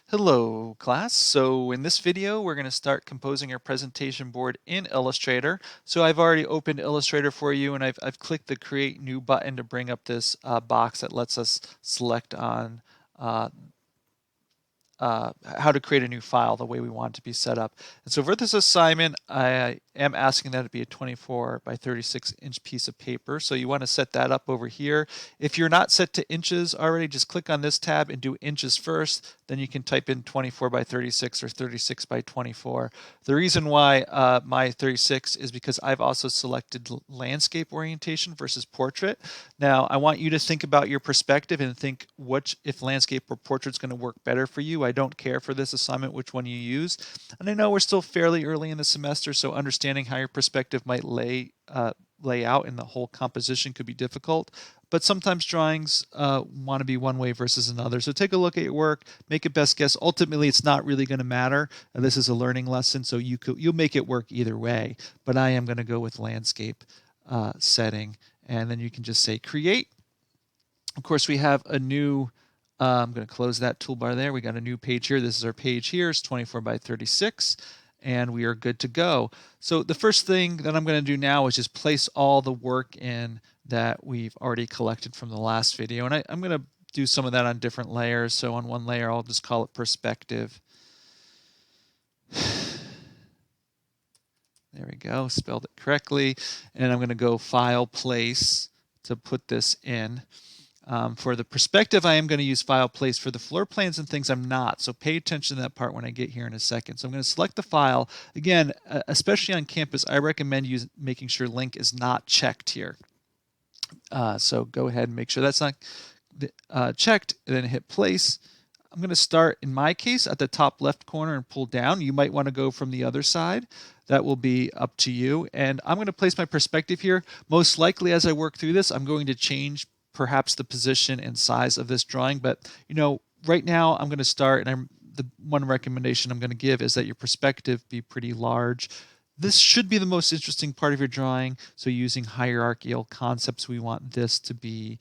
Hello class. So in this video we're going to start composing our presentation board in Illustrator. So I've already opened Illustrator for you and I've clicked the create new button to bring up this box that lets us select on uh, how to create a new file the way we want it to be set up. And so for this assignment, I am asking that it be a 24 by 36 inch piece of paper. So you want to set that up over here. If you're not set to inches already, just click on this tab and do inches first. Then you can type in 24 by 36 or 36 by 24. The reason why my 36 is because I've also selected landscape orientation versus portrait. Now, I want you to think about your perspective and think if landscape or portrait is going to work better for you. I don't care for this assignment which one you use. And I know we're still fairly early in the semester, so understanding how your perspective might lay out in the whole composition could be difficult. But sometimes drawings want to be one way versus another. So take a look at your work, make a best guess. Ultimately, it's not really going to matter. This is a learning lesson, so you'll make it work either way. But I am going to go with landscape setting. And then you can just say create. Of course, we have a new, I'm going to close that toolbar there. We got a new page here. This is our page here. It's 24 by 36. And we are good to go. So the first thing that I'm going to do now is just place all the work in that we've already collected from the last video. And I'm going to do some of that on different layers. So on one layer, I'll just call it perspective. There we go, spelled it correctly. And I'm going to go File, Place to put this in. For the perspective, I am going to use File, Place. For the floor plans and things, I'm not. So pay attention to that part when I get here in a second. So I'm going to select the file. Again, especially on campus, I recommend making sure link is not checked here. So go ahead and make sure that's not checked, and then hit Place. I'm going to start, in my case, at the top left corner and pull down. You might want to go from the other side. That will be up to you. And I'm going to place my perspective here. Most likely as I work through this, I'm going to change perhaps the position and size of this drawing. But, right now I'm going to start, and the one recommendation I'm going to give is that your perspective be pretty large. This should be the most interesting part of your drawing. So using hierarchical concepts, we want this to be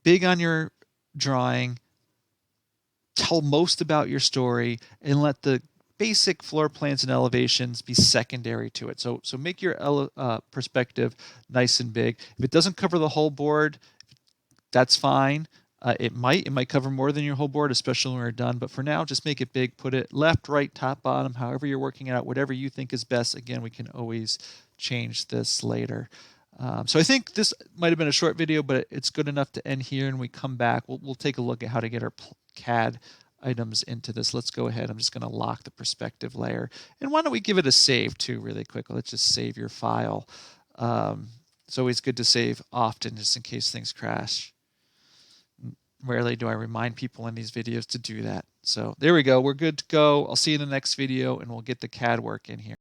big on your drawing, tell most about your story, and let the basic floor plans and elevations be secondary to it. So make your perspective nice and big. If it doesn't cover the whole board, that's fine. It might cover more than your whole board, especially when we're done. But for now, just make it big. Put it left, right, top, bottom, however you're working it out, whatever you think is best. Again, we can always change this later. So I think this might have been a short video, but it's good enough to end here, and we come back. We'll take a look at how to get our CAD items into this. Let's go ahead. I'm just going to lock the perspective layer. And why don't we give it a save too really quick. Let's just save your file. It's always good to save often just in case things crash. Rarely do I remind people in these videos to do that. So there we go. We're good to go. I'll see you in the next video, and we'll get the CAD work in here.